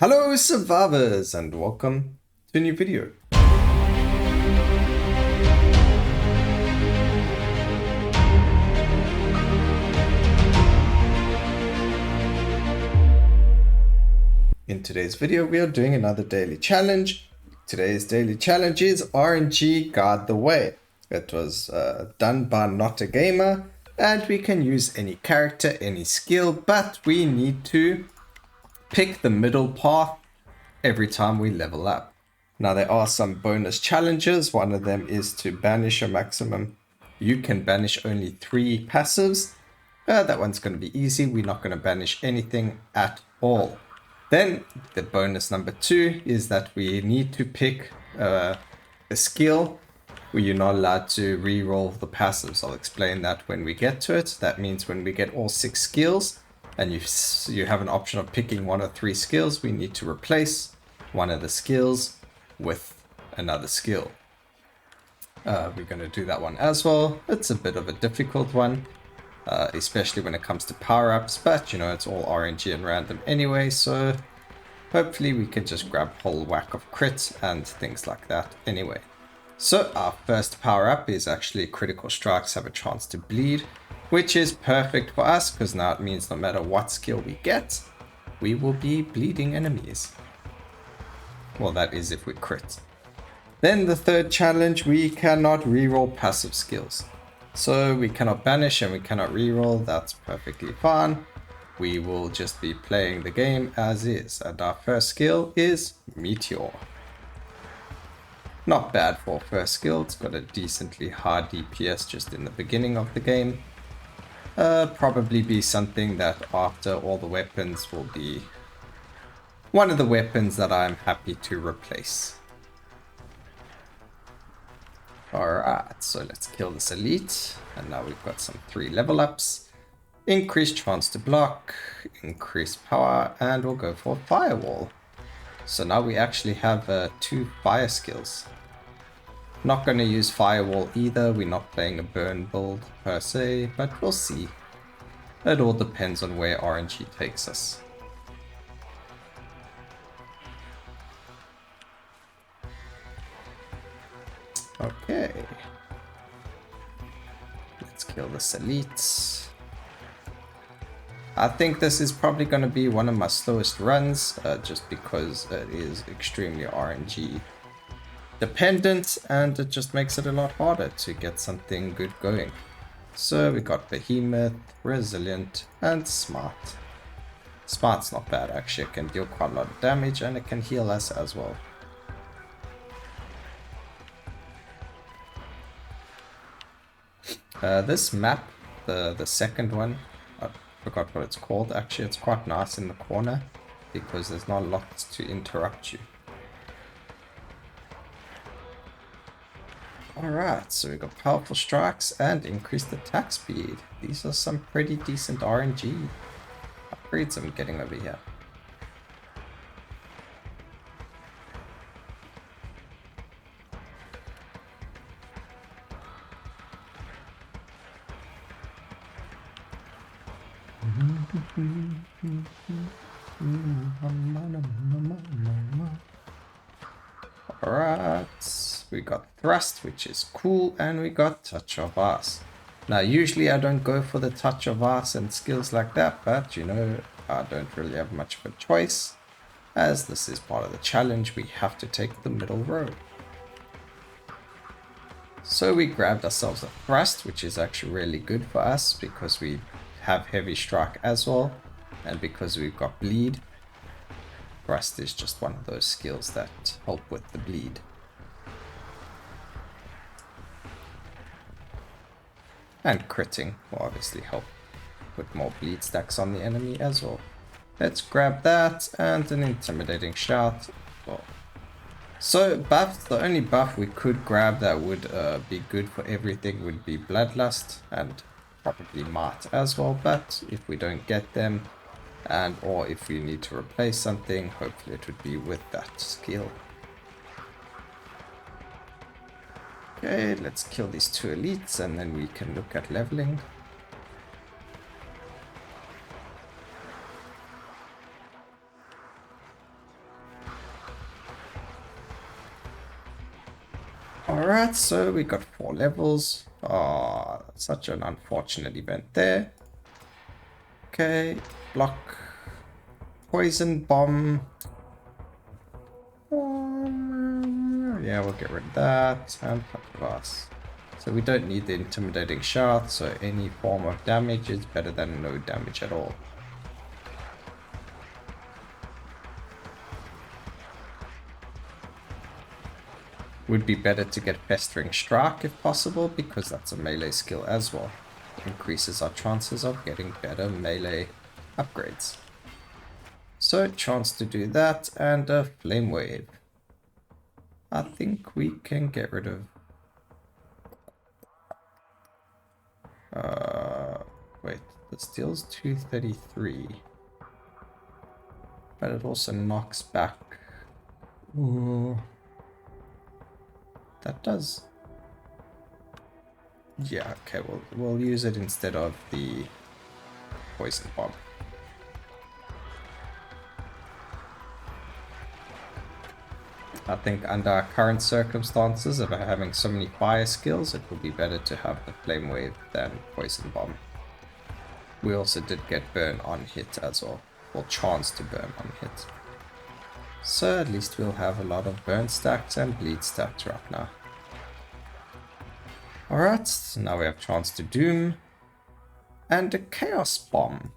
Hello survivors and welcome to a new video. In today's video we are doing another daily challenge. Today's daily challenge is RNG Guard the Way. It was done by Not a Gamer and we can use any character, any skill, but we need to pick the middle path every time we level up. Now there are some bonus challenges. One of them is to banish a maximum. You can banish only 3 passives. That one's going to be easy. We're not going to banish anything at all. Then the bonus number 2 is that we need to pick a skill where you're not allowed to re-roll the passives. I'll explain that when we get to it. That means when we get all 6 skills and you have an option of picking 1 or 3 skills, we need to replace one of the skills with another skill. We're going to do that one as well. It's a bit of a difficult one, especially when it comes to power-ups, but you know, it's all RNG and random anyway, so hopefully we can just grab a whole whack of crits and things like that anyway. So our first power-up is actually critical strikes have a chance to bleed, which is perfect for us because now it means no matter what skill we get, we will be bleeding enemies. Well, that is if we crit. Then the third challenge, we cannot reroll passive skills. So we cannot banish and we cannot reroll, that's perfectly fine. We will just be playing the game as is. And our first skill is Meteor. Not bad for first skill, it's got a decently high DPS just in the beginning of the game. Probably be something that after all the weapons will be one of the weapons that I'm happy to replace. Alright, so let's kill this elite. And now we've got some 3 level ups. Increased chance to block, increased power, and we'll go for Firewall. So now we actually have 2 fire skills. Not going to use Firewall either, we're not playing a burn build per se, but we'll see. It all depends on where RNG takes us. Okay. Let's kill this elite. I think this is probably going to be one of my slowest runs, just because it is extremely RNG dependent and it just makes it a lot harder to get something good going. So we got Behemoth, Resilient, and Smart. Smart's not bad actually, it can deal quite a lot of damage and it can heal us as well. This map, the second one, I forgot what it's called. Actually, it's quite nice in the corner because there's not a lot to interrupt you. Alright, so we got powerful strikes and increased attack speed. These are some pretty decent RNG upgrades I'm getting over here. Alright, we got Thrust, which is cool, and we got Touch of Ice. Now usually I don't go for the Touch of Ice and skills like that, but you know, I don't really have much of a choice. As this is part of the challenge, we have to take the middle road. So we grabbed ourselves a Thrust, which is actually really good for us because we have heavy strike as well, and because we've got bleed. Thrust is just one of those skills that help with the bleed. And critting will obviously help put more bleed stacks on the enemy as well. Let's grab that and an intimidating shout. Well, so buffs, the only buff we could grab that would be good for everything would be Bloodlust and probably Might as well, but if we don't get them, and or if we need to replace something, hopefully it would be with that skill. Okay, let's kill these 2 elites and then we can look at leveling. Alright, so we got 4 levels. Oh, such an unfortunate event there. Okay, block. Poison bomb. Yeah, we'll get rid of that. And glass. So we don't need the intimidating shout, so any form of damage is better than no damage at all. Would be better to get Festering Strike if possible, because that's a melee skill as well. Increases our chances of getting better melee upgrades. So, chance to do that, and a Flame Wave. I think we can get rid of... wait, this deals 233. But it also knocks back... Ooh. That does. Yeah, okay, we'll use it instead of the poison bomb. I think under our current circumstances of having so many fire skills, it would be better to have the flame wave than poison bomb. We also did get burn on hit as well, or chance to burn on hit. So at least we'll have a lot of burn stacks and bleed stacks right now. Alright, so now we have chance to doom. And a chaos bomb.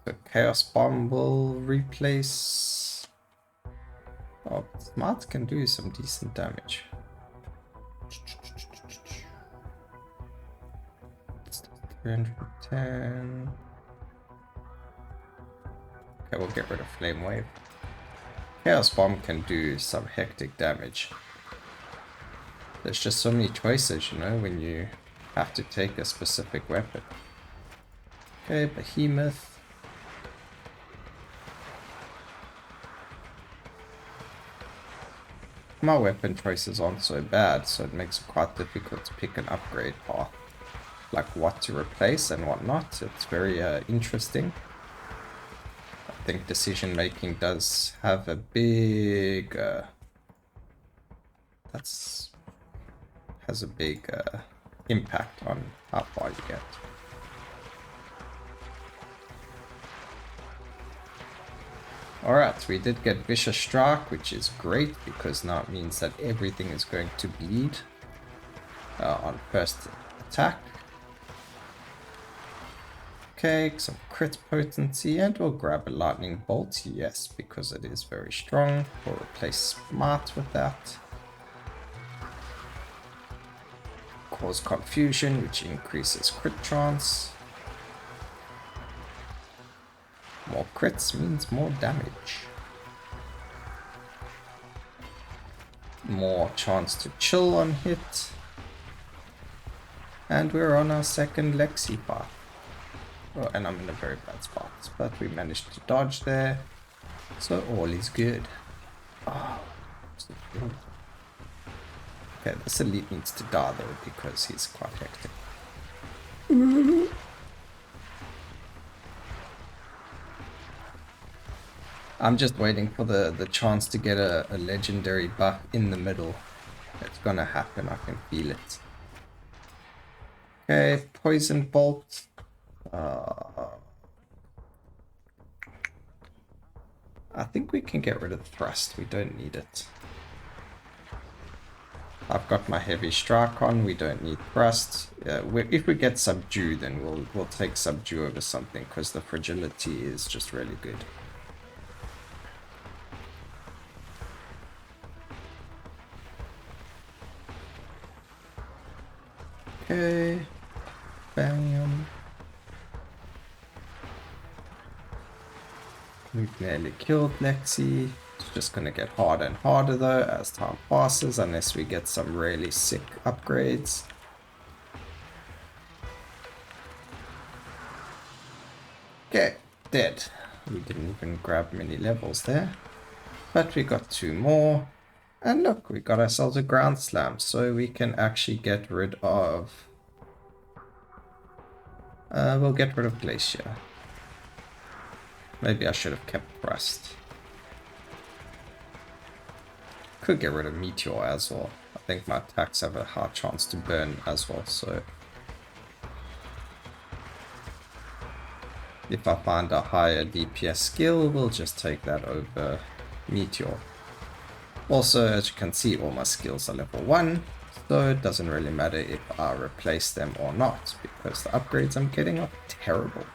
The chaos bomb will replace... Oh, smart can do some decent damage. 310. Okay, we'll get rid of flame wave. Chaos bomb can do some hectic damage. There's just so many choices, you know, when you have to take a specific weapon. Okay, behemoth. My weapon choices aren't so bad, so it makes it quite difficult to pick an upgrade path. Like what to replace and what not. It's very interesting. I think decision making does have a big has a big impact on how far you get. Alright, we did get Vicious Strike, which is great because now it means that everything is going to bleed on first attack. Okay, some crit potency, and we'll grab a lightning bolt, yes, because it is very strong. We'll replace smart with that. Cause confusion, which increases crit chance. More crits means more damage. More chance to chill on hit. And we're on our second Lexi path. Oh, and I'm in a very bad spot, but we managed to dodge there, so all is good. Oh, so good. Okay, this elite needs to die though, because he's quite hectic. I'm just waiting for the chance to get a legendary buff in the middle. It's gonna happen, I can feel it. Okay, poison bolt. I think we can get rid of the thrust, we don't need it. I've got my heavy strike on, we don't need thrust. If we get subdue, then we'll take subdue over something, because the fragility is just really good. Okay, bam. We've nearly killed Lexi. It's just gonna get harder and harder though as time passes, unless we get some really sick upgrades. Okay, dead. We didn't even grab many levels there. But we got 2 more. And look, we got ourselves a ground slam, so we can actually get rid of... we'll get rid of Glacier. Maybe I should have kept thrust. Could get rid of Meteor as well. I think my attacks have a high chance to burn as well, so if I find a higher DPS skill, we'll just take that over Meteor. Also, as you can see, all my skills are level 1, so it doesn't really matter if I replace them or not, because the upgrades I'm getting are terrible.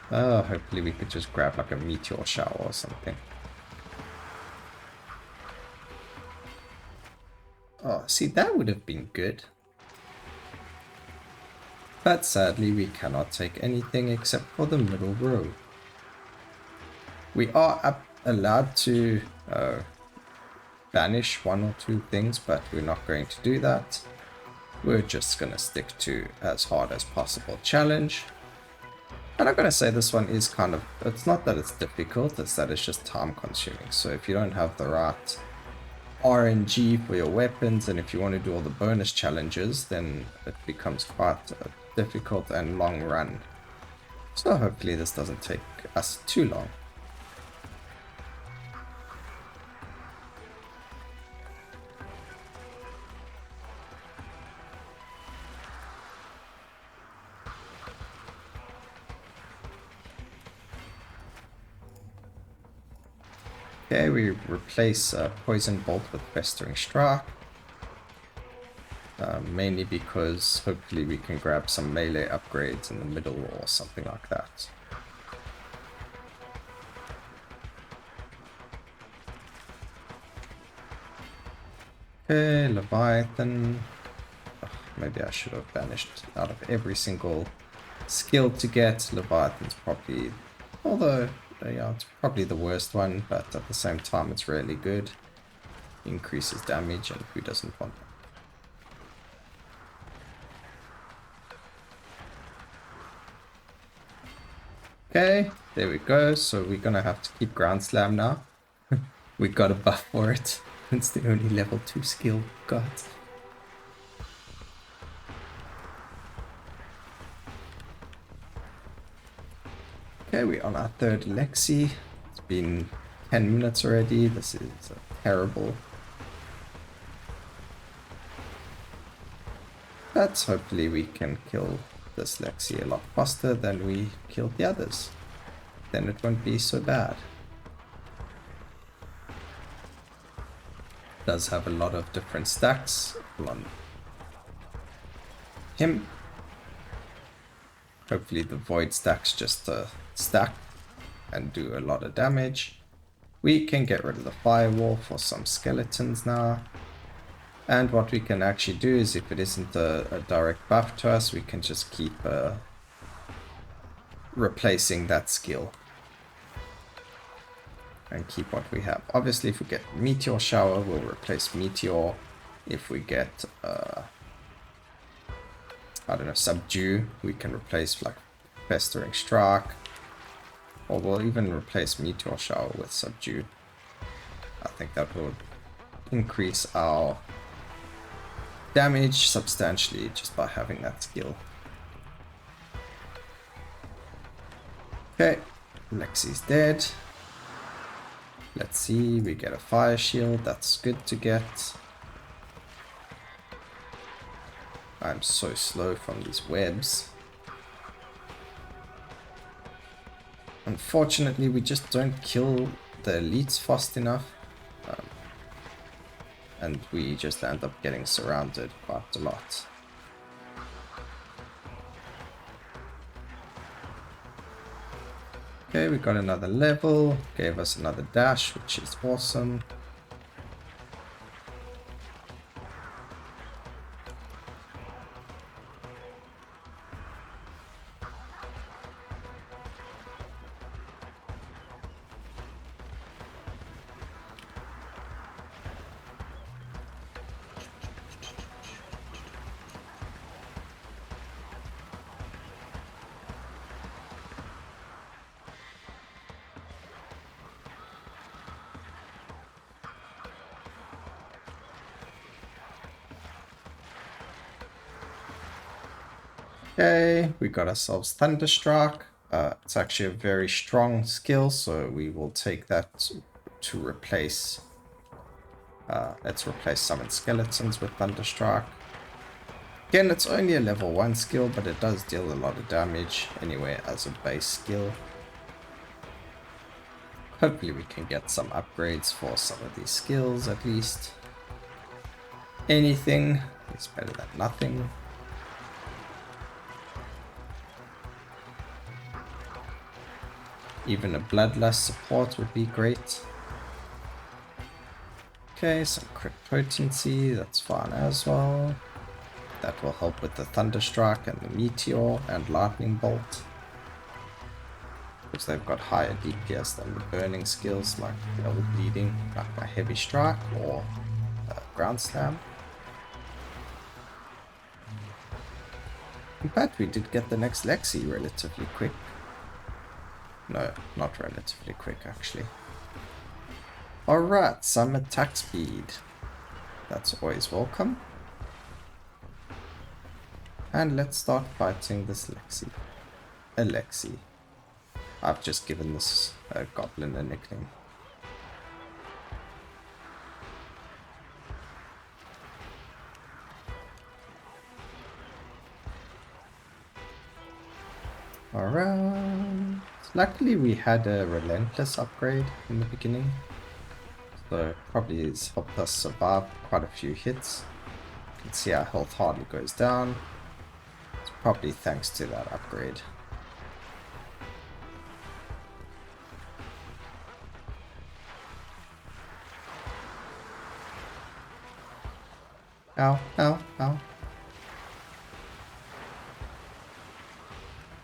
Hopefully we could just grab like a meteor shower or something. Oh, see, that would have been good. But sadly, we cannot take anything except for the middle row. We are allowed to banish 1 or 2 things, but we're not going to do that. We're just going to stick to as hard as possible challenge. And I'm going to say this one is kind of, it's not that it's difficult, it's that it's just time consuming. So if you don't have the right RNG for your weapons, and if you want to do all the bonus challenges, then it becomes quite a difficult and long run. So hopefully this doesn't take us too long. Okay, we replace Poison Bolt with Festering Strike. Mainly because hopefully we can grab some melee upgrades in the middle or something like that. Okay, Leviathan. Oh, maybe I should have banished out of every single skill to get. Leviathan's probably, although yeah, it's probably the worst one, but at the same time it's really good. Increases damage, and who doesn't want that? Okay, there we go. So we're gonna have to keep Ground Slam now. We got a buff for it. It's the only level 2 skill. God. Okay, we're on our 3rd Lexi. It's been 10 minutes already. This is terrible. But hopefully we can kill this Lexi a lot faster than we killed the others. Then it won't be so bad. Does have a lot of different stacks on him. Hopefully the void stacks just stack and do a lot of damage. We can get rid of the firewall for some skeletons now. And what we can actually do is, if it isn't a direct buff to us, we can just keep replacing that skill. And keep what we have. Obviously, if we get Meteor Shower, we'll replace Meteor. If we get, I don't know, Subdue, we can replace like Festering Strike. Or we'll even replace Meteor Shower with Subdue. I think that will increase our damage substantially just by having that skill. Okay, Lexi's dead. Let's see, we get a fire shield, that's good to get. I'm so slow from these webs. Unfortunately, we just don't kill the elites fast enough. And we just end up getting surrounded quite a lot. Okay, we got another level, gave us another dash, which is awesome. Okay, we got ourselves Thunderstruck. It's actually a very strong skill, so we will take that to replace. Let's replace Summon Skeletons with Thunderstruck. Again, it's only a level 1 skill, but it does deal a lot of damage anyway as a base skill. Hopefully we can get some upgrades for some of these skills at least. Anything is better than nothing. Even a Bloodlust support would be great. Okay, some crit potency, that's fine as well. That will help with the Thunderstruck and the Meteor and Lightning Bolt. Because they've got higher DPS than the burning skills like Double Bleeding, like my Heavy Strike or Ground Slam. In fact, we did get the next Lexi relatively quick. No, not relatively quick actually. Alright, some attack speed. That's always welcome. And let's start fighting this Lexi. Alexi. I've just given this goblin a nickname. Alright. Luckily we had a Relentless upgrade in the beginning. So probably has helped us survive quite a few hits. You can see our health hardly goes down. It's probably thanks to that upgrade. Ow, ow, ow.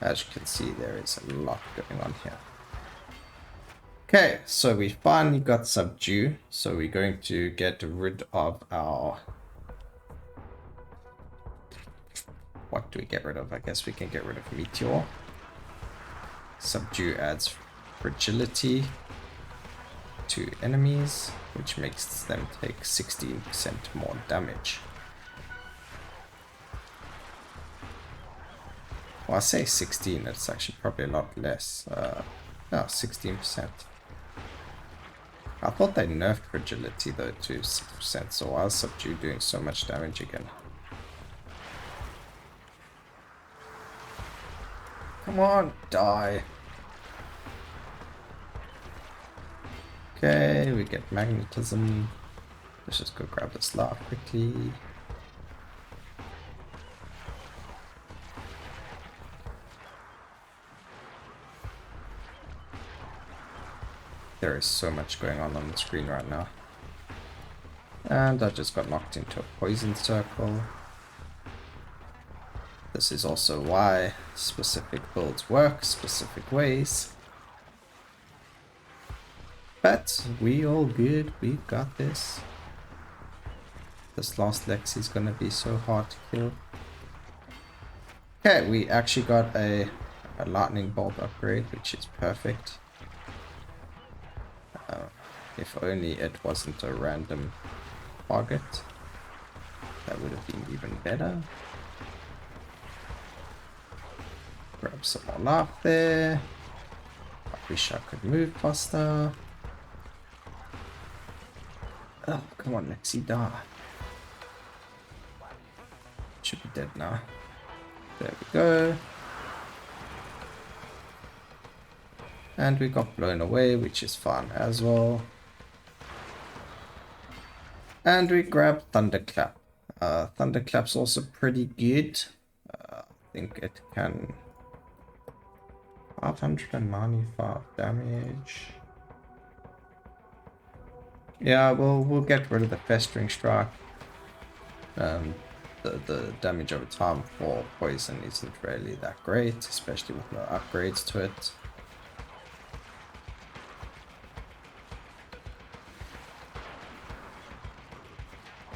As you can see, there is a lot going on here. Okay, so we finally got Subdue. So we're going to get rid of our... What do we get rid of? I guess we can get rid of Meteor. Subdue adds fragility to enemies, which makes them take 16% more damage. Well, I say 16, it's actually probably a lot less. No, 16%. I thought they nerfed fragility though to 6%, so why is Subdue doing so much damage again? Come on, die. Okay, we get magnetism. Let's just go grab this lark quickly. There is so much going on the screen right now. And I just got knocked into a poison circle. This is also why specific builds work specific ways. But we all good, we got this. This last Lexi is gonna be so hard to kill. Okay, we actually got a lightning bolt upgrade, which is perfect. If only it wasn't a random target, that would have been even better. Grab some more life there. I wish I could move faster. Oh, come on, Lexi, die. Should be dead now. There we go. And we got blown away, which is fun as well. And we grabbed Thunderclap. Thunderclap's also pretty good. I think it can 595 damage. Yeah, we'll get rid of the Festering Strike. The damage over time for poison isn't really that great, especially with no upgrades to it.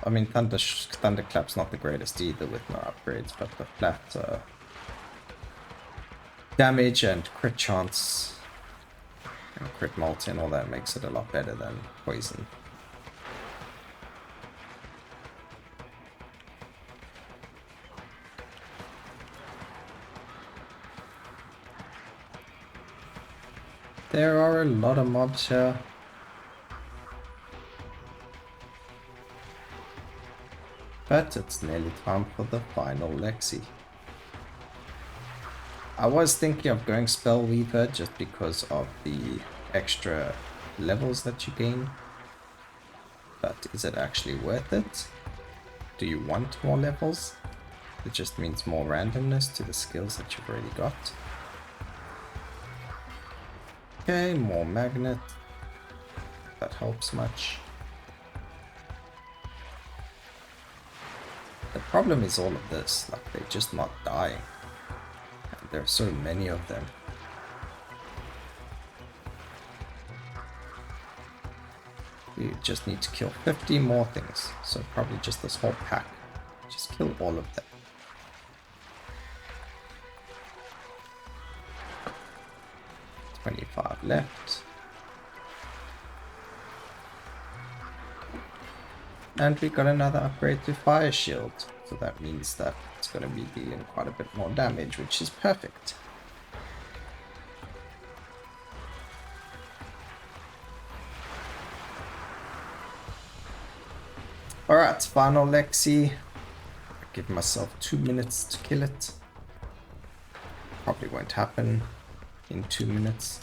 I mean, Thunderclap's not the greatest either with no upgrades, but the flat damage and crit chance and crit multi and all that makes it a lot better than poison. There are a lot of mobs here. But it's nearly time for the final Lexi. I was thinking of going Spell Weaver just because of the extra levels that you gain. But is it actually worth it? Do you want more levels? It just means more randomness to the skills that you've already got. Okay, more magnet. That helps much. The problem is all of this, like they're just not dying. And there are so many of them. You just need to kill 50 more things, so probably just this whole pack. Just kill all of them. $25 left. And we got another upgrade to Fire Shield, so that means that it's going to be dealing quite a bit more damage, which is perfect. Alright, final Lexi. I give myself 2 minutes to kill it. Probably won't happen in 2 minutes.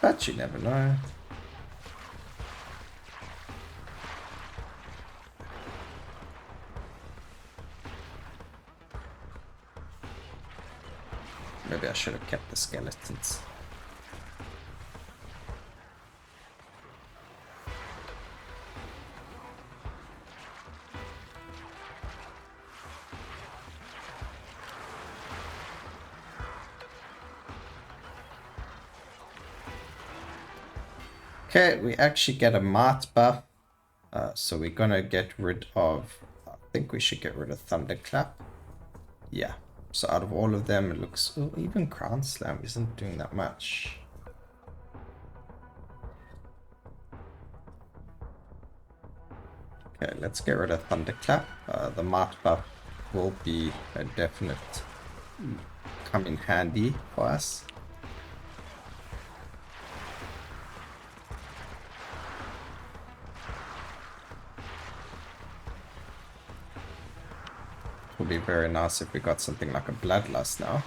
But you never know. Maybe I should have kept the skeletons. Okay, we actually get a Mart buff, so we're gonna get rid of, I think we should get rid of Thunderclap. Yeah, so out of all of them it looks, oh, even Crown Slam isn't doing that much. Okay, let's get rid of Thunderclap. The Mart buff will be a definite come in handy for us. Would be very nice if we got something like a Bloodlust now.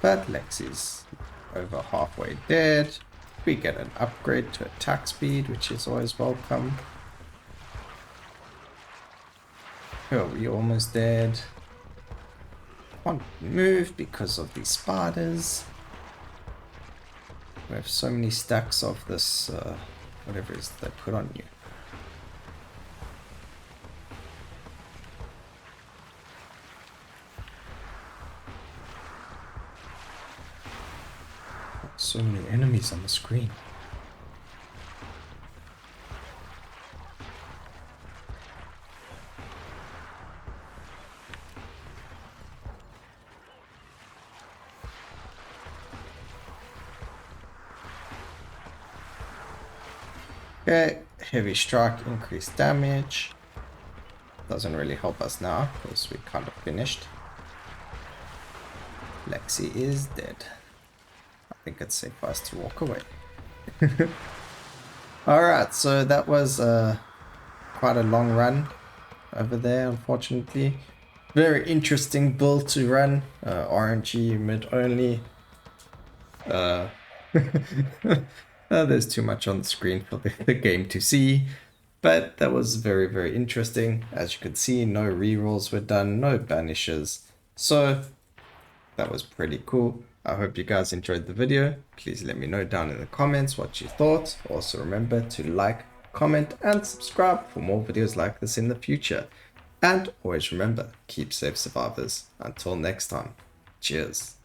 But Lexi's over halfway dead. We get an upgrade to attack speed, which is always welcome. Oh, we're almost dead. Can't move because of these spiders. We have so many stacks of this whatever it is they put on you. So many enemies on the screen. Okay, heavy strike, increased damage. Doesn't really help us now because we kind of finished. Lexi is dead. I think it's safe for us to walk away. Alright, so that was quite a long run over there, unfortunately. Very interesting build to run. RNG mid only. There's too much on the screen for the game to see, but that was very, very interesting. As you could see, no rerolls were done, no banishes, so that was pretty cool. I hope you guys enjoyed the video. Please let me know down in the comments what you thought. Also remember to like, comment and subscribe for more videos like this in the future. And always remember, keep safe survivors. Until next time, cheers.